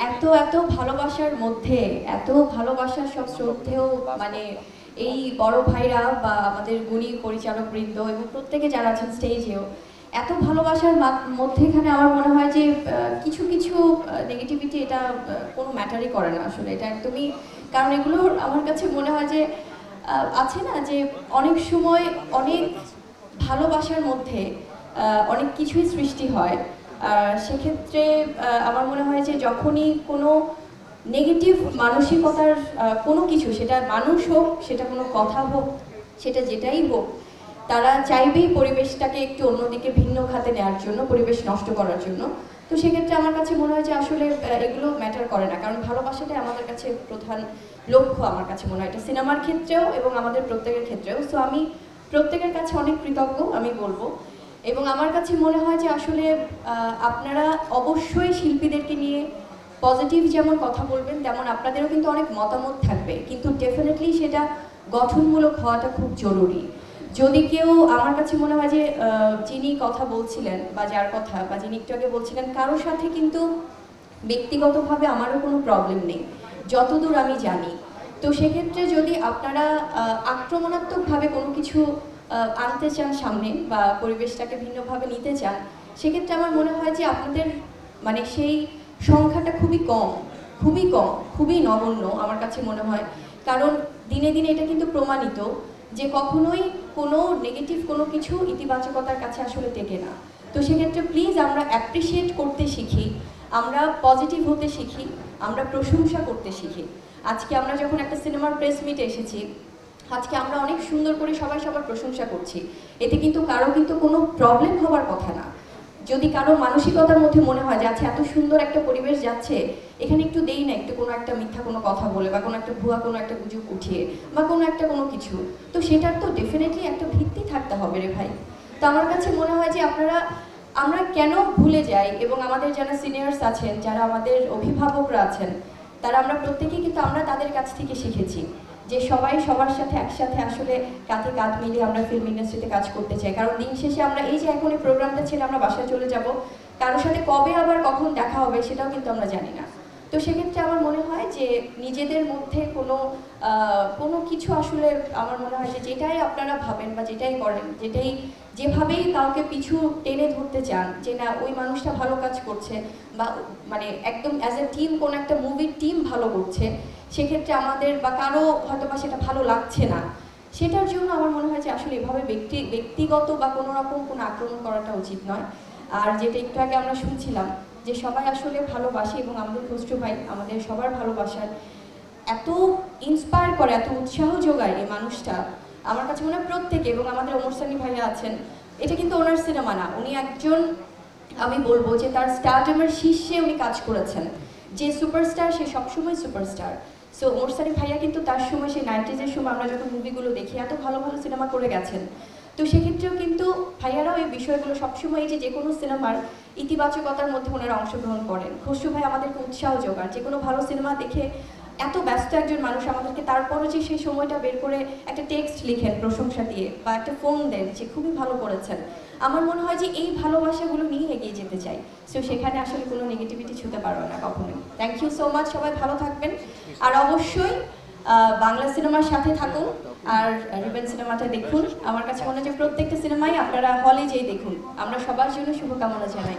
এত এত ভালোবাসার মধ্যে এত ভালোবাসার সব শ্রদ্ধেয় মানে এই বড় ভাইরা বা আমাদের গুণী পরিচালক বৃন্দ এবং প্রত্যেকে যারা আছেন স্টেজেও এত ভালোবাসার মধ্যে এখানে আমার মনে হয় যে কিছু কিছু নেগেটিভিটি এটা কোনো ম্যাটারই করে না আসলে এটা একদমই কারণ এগুলো আমার কাছে মনে হয় যে আছে না যে অনেক সময় অনেক ভালোবাসার মধ্যে অনেক কিছুই সৃষ্টি হয় সেক্ষেত্রে আমার মনে হয় যে যখনই কোনো নেগেটিভ মানসিকতার কোনো কিছু সেটা মানুষ হোক সেটা কোনো কথা হোক সেটা যেটাই হোক তারা চাইবেই পরিবেশটাকে একটু অন্যদিকে ভিন্ন খাতে নেওয়ার জন্য পরিবেশ নষ্ট করার জন্য তো সেক্ষেত্রে আমার কাছে মনে হয় যে আসলে এগুলো ম্যাটার করে না কারণ ভালোবাসাটাই আমাদের কাছে প্রধান লক্ষ্য আমার কাছে মনে হয় এটা সিনেমার ক্ষেত্রেও এবং আমাদের প্রত্যেকের ক্ষেত্রেও সো আমি প্রত্যেকের কাছে অনেক কৃতজ্ঞ আমি বলবো এবং আমার কাছে মনে হয় যে আসলে আপনারা অবশ্যই শিল্পীদেরকে নিয়ে পজিটিভ যেমন কথা বলবেন তেমন আপনাদেরও কিন্তু অনেক মতামত থাকবে কিন্তু ডেফিনেটলি সেটা গঠনমূলক হওয়াটা খুব জরুরি যদি কেউ আমার কাছে মনে হয় যে যিনি কথা বলছিলেন বা যার কথা বা যিনি একটু আগে বলছিলেন কারোর সাথে কিন্তু ব্যক্তিগতভাবে আমারও কোনো প্রবলেম নেই যতদূর আমি জানি তো সেক্ষেত্রে যদি আপনারা আক্রমণাত্মকভাবে কোনো কিছু আনতে চান সামনে বা পরিবেশটাকে ভিন্নভাবে নিতে চান সেক্ষেত্রে আমার মনে হয় যে আপনাদের মানে সেই সংখ্যাটা খুবই কম খুবই নগণ্য আমার কাছে মনে হয় কারণ দিনে দিনে এটা কিন্তু প্রমাণিত যে কখনোই কোনো নেগেটিভ কোনো কিছু ইতিবাচকতার কাছে আসলে টেকে না তো সেক্ষেত্রে প্লিজ আমরা অ্যাপ্রিসিয়েট করতে শিখি আমরা পজিটিভ হতে শিখি আমরা প্রশংসা করতে শিখি আজকে আমরা যখন একটা সিনেমার প্রেস মিটে এসেছি আজকে আমরা অনেক সুন্দর করে সবাই সবার প্রশংসা করছি এতে কিন্তু কারো কিন্তু কোনো প্রবলেম হওয়ার কথা না যদি কারো মানসিকতার মধ্যে মনে হয় যে আচ্ছা এত সুন্দর একটা পরিবেশ যাচ্ছে এখানে একটু দেই না একটু কোনো একটা মিথ্যা কোনো কথা বলে বা কোনো একটা ভুয়া কোনো একটা গুজব উঠিয়ে বা কোনো কিছু তো সেটার তো ডেফিনেটলি একটা ভিত্তি থাকতে হবে রে ভাই তো আমার কাছে মনে হয় যে আমরা কেন ভুলে যাই এবং আমাদের যারা সিনিয়র্স আছেন যারা আমাদের অভিভাবকরা আছেন তারা আমরা প্রত্যেকেই কিন্তু আমরা তাদের কাছ থেকে শিখেছি যে সবাই সবার সাথে একসাথে আসলে কাঁধে কাঁধ মিলিয়ে আমরা ফিল্ম ইন্ডাস্ট্রিতে কাজ করতে চাই কারণ দিন শেষে আমরা এই যে এখন এই প্রোগ্রামটা ছেড়ে আমরা বাসায় চলে যাব কারোর সাথে কবে আবার কখন দেখা হবে সেটাও কিন্তু আমরা জানি না তো সেক্ষেত্রে আমার মনে হয় যে নিজেদের মধ্যে কোনো কিছু আসলে আমার মনে হয় যে যেটাই আপনারা ভাবেন বা যেটাই করেন যেভাবেই কাউকে পিছু টেনে ধরতে চান যে না ওই মানুষটা ভালো কাজ করছে বা মানে একদম অ্যাজ এ টিম কোনো একটা মুভির টিম ভালো করছে সেক্ষেত্রে আমাদের বা কারো হয়তো বা সেটা ভালো লাগছে না সেটার জন্য আমার মনে হয় যে আসলে এভাবে ব্যক্তিগত বা কোনো রকম কোনো আক্রমণ করাটা উচিত নয় আর যেটা একটু আগে আমরা শুনছিলাম যে সবাই আসলে ভালোবাসে এবং আমাদের খসরু ভাই আমাদের সবার ভালোবাসার এত ইন্সপায়ার করে এত উৎসাহ যোগায় এই মানুষটা আমার কাছে মনে হয় প্রত্যেকে এবং আমাদের ওমর সানি ভাইয়া আছেন এটা কিন্তু ওনার সিনেমা না উনি একজন আমি বলবো যে তার স্টারডমের শীর্ষে উনি কাজ করেছেন যে সুপারস্টার সে সবসময় সুপারস্টার সো ওমর সানি ভাইয়া কিন্তু তার সময় সেই 90s সময় আমরা যখন মুভিগুলো দেখি এত ভালো ভালো সিনেমা করে গেছেন তো সেক্ষেত্রেও কিন্তু ভাইয়ারাও এই বিষয়গুলো সবসময় যে কোনো সিনেমার ইতিবাচকতার মধ্যে ওনারা অংশগ্রহণ করেন খসরু ভাই আমাদেরকে উৎসাহ যোগান যে কোনো ভালো সিনেমা দেখে এত ব্যস্ত একজন মানুষ আমাদেরকে তারপরও যে সেই সময়টা বের করে একটা টেক্সট লিখেন প্রশংসা দিয়ে বা একটা ফোন দেন যে খুবই ভালো করেছেন আমার মনে হয় যে এই ভালোবাসাগুলো নিয়ে এগিয়ে যেতে চাই সো সেখানে আসলে কোনো নেগেটিভিটি ছুতে পারবে না কখনোই থ্যাংক ইউ সো মাচ সবাই ভালো থাকবেন আর অবশ্যই বাংলা সিনেমার সাথে থাকুন আর রিবেন সিনেমাটা দেখুন আমার কাছে মনে হয় যে প্রত্যেকটা সিনেমাই আপনারা হলে যেয়ে দেখুন আমরা সবার জন্য শুভকামনা জানাই